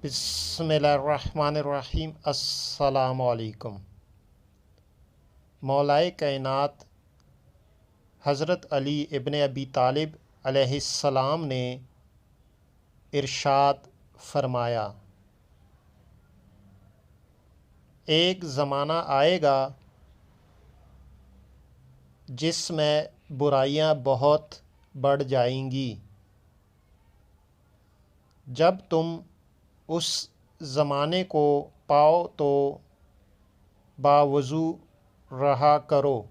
بسم اللہ الرحمن الرحیم۔ السلام علیکم۔ مولائے کائنات حضرت علی ابن ابی طالب علیہ السلام نے ارشاد فرمایا، ایک زمانہ آئے گا جس میں برائیاں بہت بڑھ جائیں گی۔ جب تم اس زمانے کو پاؤ تو باوضو رہا کرو۔